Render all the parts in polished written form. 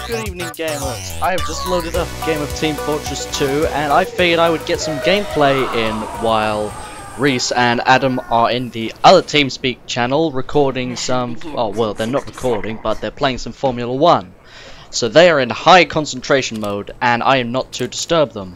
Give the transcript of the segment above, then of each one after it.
Good evening, gamers. I have just loaded up a game of Team Fortress 2, and I figured I would get some gameplay in while Reese and Adam are in the other TeamSpeak channel recording some... oh, well, they're not recording, but they're playing some Formula 1. So they are in high concentration mode, and I am not to disturb them.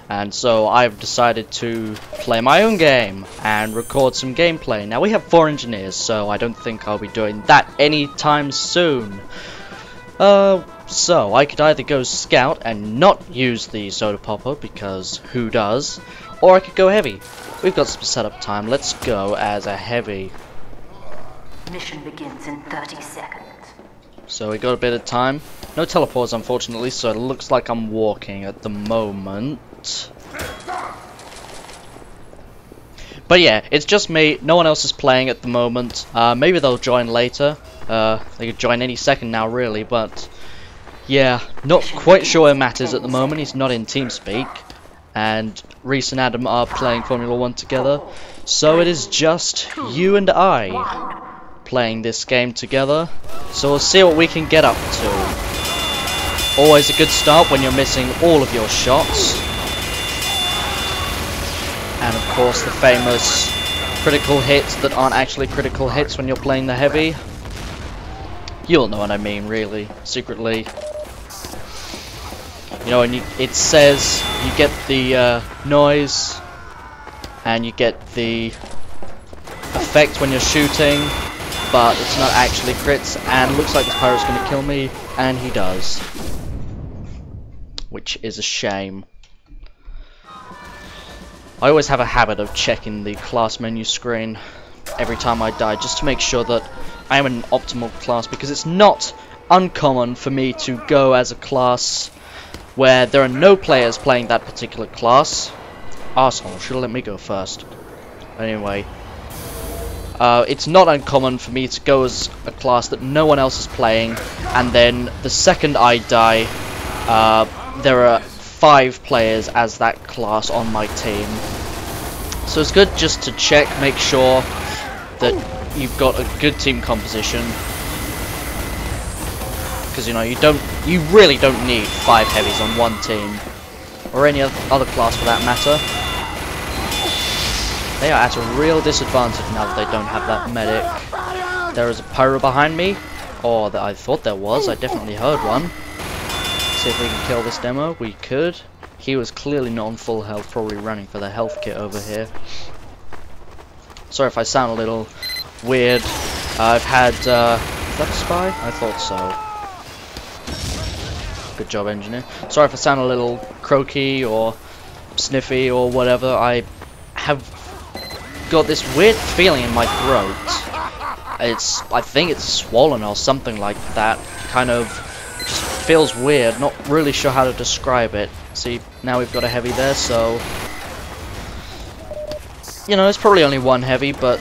And so I've decided to play my own game and record some gameplay. Now we have 4 engineers, so I don't think I'll be doing that anytime soon. So I could either go scout and not use the soda popper, because who does? Or I could go heavy. We've got some setup time. Let's go as a heavy. Mission begins in 30 seconds. So we got a bit of time. No teleports, unfortunately, so it looks like I'm walking at the moment. But yeah, it's just me. No one else is playing at the moment. Maybe they'll join later. They could join any second now, really, but yeah, not quite sure where Matt is at the moment. He's not in TeamSpeak, and Reese and Adam are playing Formula 1 together, so it is just you and I playing this game together. So we'll see what we can get up to. Always a good start when you're missing all of your shots. And of course the famous critical hits that aren't actually critical hits when you're playing the heavy. You'll know what I mean, really, secretly. You know, and it says you get the noise and you get the effect when you're shooting, but it's not actually crits, and it looks like this pirate's gonna kill me, and he does. Which is a shame. I always have a habit of checking the class menu screen every time I die, just to make sure that I am in an optimal class, because it's not uncommon for me to go as a class where there are no players playing that particular class. Arsehole, should have let me go first. Anyway, it's not uncommon for me to go as a class that no one else is playing, and then the second I die, there are 5 players as that class on my team. So it's good just to check, make sure that you've got a good team composition, because you know you really don't need 5 heavies on one team, or any other class for that matter. They are at a real disadvantage now that they don't have that medic. There is a pyro behind me, or that I thought there was. I definitely heard one. See if we can kill this demo. We could. He was clearly not on full health, probably running for the health kit over here. Sorry if I sound a little weird. I've had, is that a spy? I thought so. Good job, engineer. Sorry if I sound a little croaky or sniffy or whatever. I have got this weird feeling in my throat. I think it's swollen or something like that. Kind of, it just feels weird. Not really sure how to describe it. See, now we've got a heavy there, so you know, it's probably only one heavy, but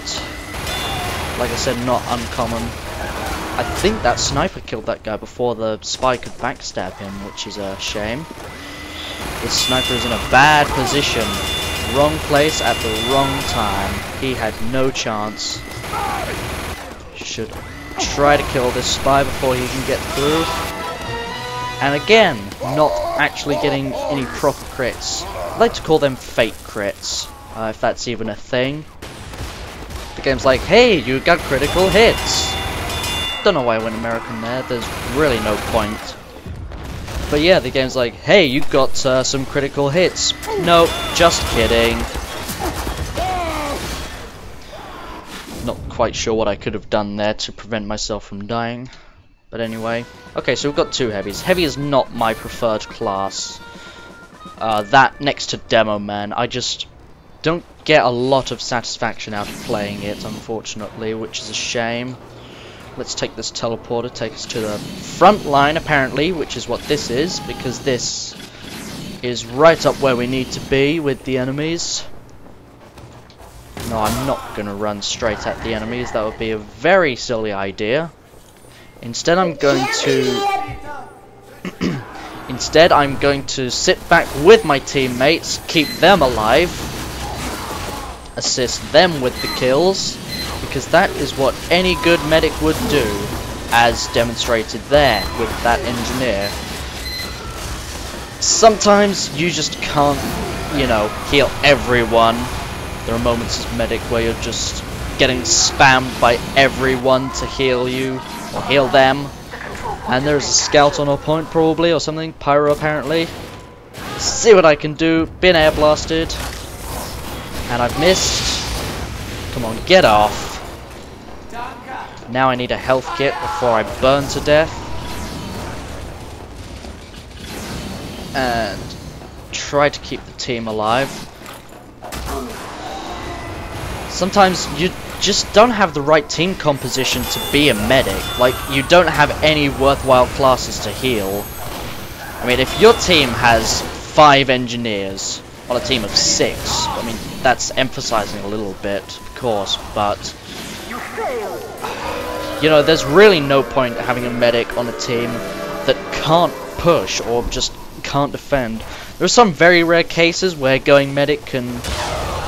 like I said, not uncommon. I think that sniper killed that guy before the spy could backstab him, which is a shame. This sniper is in a bad position. Wrong place at the wrong time. He had no chance. Should try to kill this spy before he can get through. And again, not actually getting any proper crits. I like to call them fake crits, if that's even a thing. The game's like, hey, you got critical hits. Don't know why I went American there, there's really no point. But yeah, the game's like, hey, you got some critical hits. Nope, just kidding. Not quite sure what I could have done there to prevent myself from dying. But anyway, okay, so we've got 2 heavies. Heavy is not my preferred class. That next to Demo Man, I just don't get a lot of satisfaction out of playing it, unfortunately, which is a shame. Let's take this teleporter, take us to the front line, apparently, which is what this is, because this is right up where we need to be with the enemies. No, I'm not going to run straight at the enemies. That would be a very silly idea. Instead, I'm going to sit back with my teammates, keep them alive, assist them with the kills, because that is what any good medic would do. as demonstrated there with that engineer. Sometimes you just can't, you know, heal everyone. There are moments as medic where you're just getting spammed by everyone to heal you, or heal them. And there's a scout on our point probably, or something, pyro apparently. See what I can do, been air blasted. And I've missed. Come on, get off. Now I need a health kit before I burn to death. And try to keep the team alive. Sometimes you just don't have the right team composition to be a medic. Like, you don't have any worthwhile classes to heal. I mean, if your team has 5 engineers on a team of 6, I mean, that's emphasizing a little bit, of course, but you know, there's really no point having a medic on a team that can't push or just can't defend. There are some very rare cases where going medic can,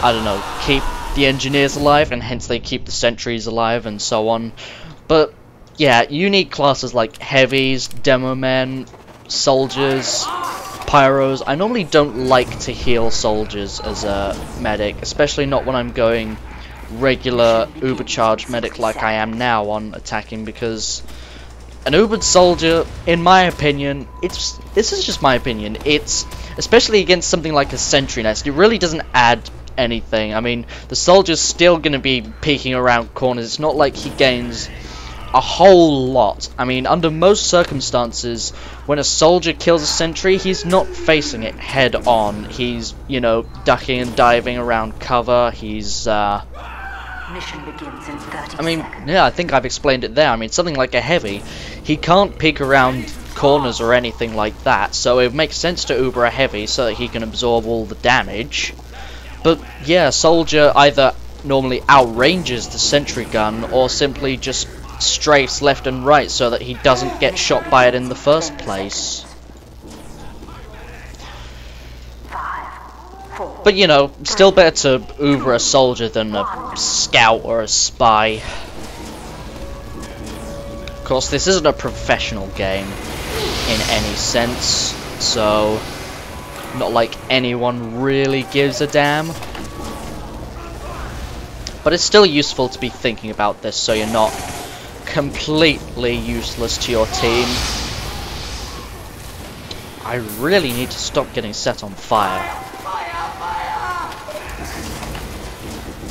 I don't know, keep the engineers alive, and hence they keep the sentries alive and so on. But yeah, you need classes like heavies, demo men, soldiers, pyros. I normally don't like to heal soldiers as a medic, especially not when I'm going regular uber-charged medic like I am now on attacking, because an ubered soldier, in my opinion, this is just my opinion, it's, especially against something like a sentry nest, it really doesn't add anything. I mean, the soldier's still going to be peeking around corners. It's not like he gains a whole lot. I mean, under most circumstances, when a soldier kills a sentry, he's not facing it head on. He's, you know, ducking and diving around cover. He's, Mission begins in 30 I mean, seconds. yeah, I think I've explained it there. I mean, something like a heavy, he can't peek around corners or anything like that, so it makes sense to uber a heavy so that he can absorb all the damage. But yeah, a soldier either normally outranges the sentry gun or simply just strafes left and right so that he doesn't get shot by it in the first place. 5, 4. But you know, still better to uber a soldier than a scout or a spy. Of course, this isn't a professional game in any sense, so not like anyone really gives a damn. But it's still useful to be thinking about this so you're not completely useless to your team. I really need to stop getting set on fire.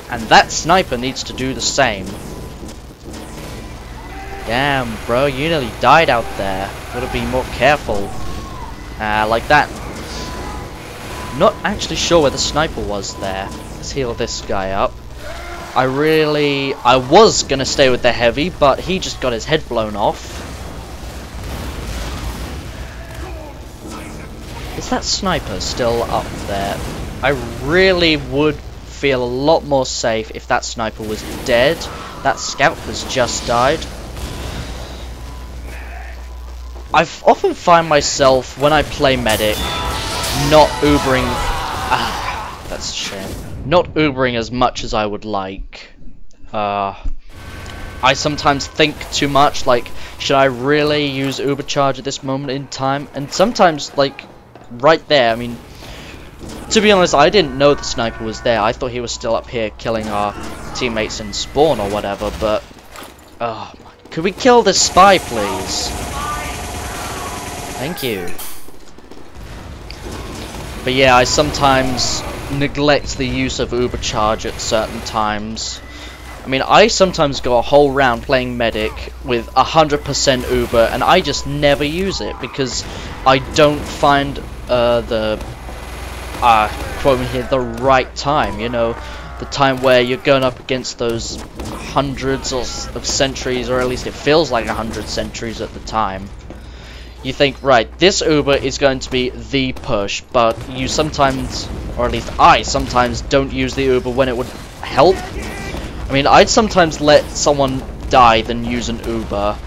And that sniper needs to do the same. Damn, bro, you nearly died out there. Gotta be more careful. Like that. Not actually sure where the sniper was there. Let's heal this guy up. I was gonna stay with the heavy, but he just got his head blown off. Is that sniper still up there? I really would feel a lot more safe if that sniper was dead. That scout has just died. I've often find myself, when I play medic, not ubering... that's a shame. Not ubering as much as I would like. I sometimes think too much, like, should I really use uber charge at this moment in time? And sometimes, like, right there, I mean, to be honest, I didn't know the sniper was there. I thought he was still up here killing our teammates in spawn or whatever, but... could we kill this spy, please? Thank you. But yeah, I sometimes neglect the use of uber charge at certain times. I mean, I sometimes go a whole round playing medic with 100% uber, and I just never use it because I don't find the right time. You know, the time where you're going up against those hundreds of sentries, or at least it feels like 100 sentries at the time. You think, right, this uber is going to be the push, but you sometimes, or at least I sometimes, don't use the uber when it would help. I mean, I'd sometimes let someone die than use an uber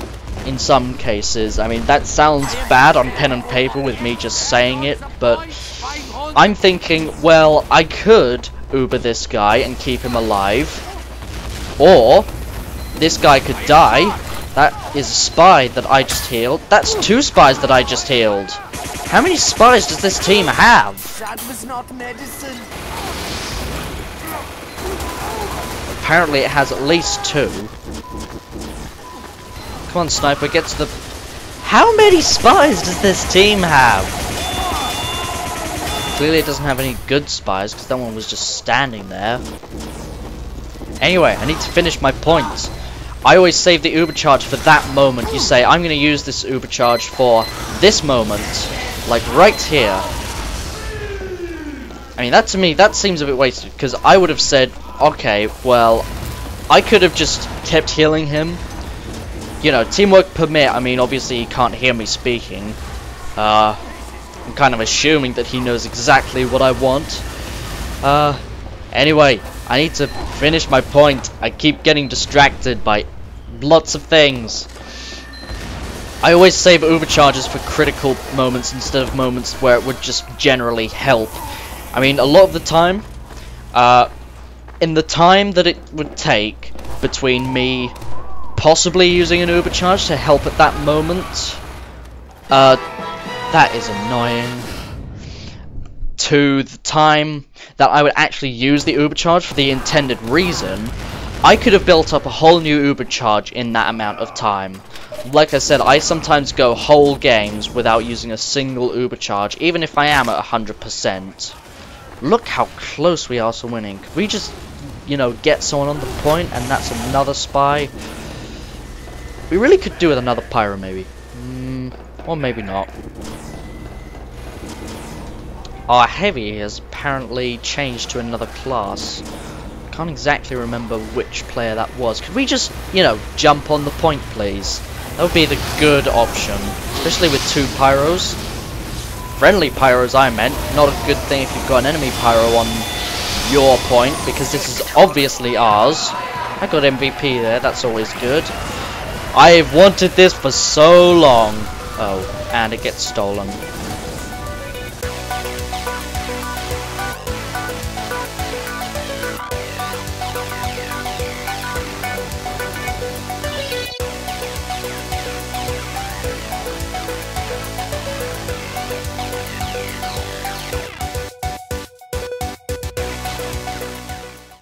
in some cases. I mean, that sounds bad on pen and paper with me just saying it, but I'm thinking, well, I could uber this guy and keep him alive, or this guy could die That is a spy that I just healed. That's 2 spies that I just healed. How many spies does this team have? That was not medicine. Apparently it has at least 2. Come on, sniper, get to the... How many spies does this team have? Clearly it doesn't have any good spies, because that one was just standing there. Anyway, I need to finish my point. I always save the uber charge for that moment. You say, I'm going to use this uber charge for this moment. Like right here. I mean, that to me, that seems a bit wasted, because I would have said, okay, well, I could have just kept healing him. You know, teamwork permit. I mean, obviously he can't hear me speaking. I'm kind of assuming that he knows exactly what I want. Anyway, I need to finish my point. I keep getting distracted by lots of things. I always save overcharges for critical moments instead of moments where it would just generally help. I mean, a lot of the time, in the time that it would take between me possibly using an overcharge to help at that moment, that is annoying, to the time that I would actually use the overcharge for the intended reason, I could have built up a whole new overcharge in that amount of time. Like I said, I sometimes go whole games without using a single overcharge, even if I am at 100%. Look how close we are to winning. Could we just, you know, get someone on the point, and that's another spy? We really could do with another pyro, maybe. Or maybe not. Our heavy has apparently changed to another class. Can't exactly remember which player that was. Could we just, you know, jump on the point, please? That would be the good option. Especially with 2 pyros. Friendly pyros, I meant. Not a good thing if you've got an enemy pyro on your point, because this is obviously ours. I got MVP there, that's always good. I've wanted this for so long. Oh, and it gets stolen.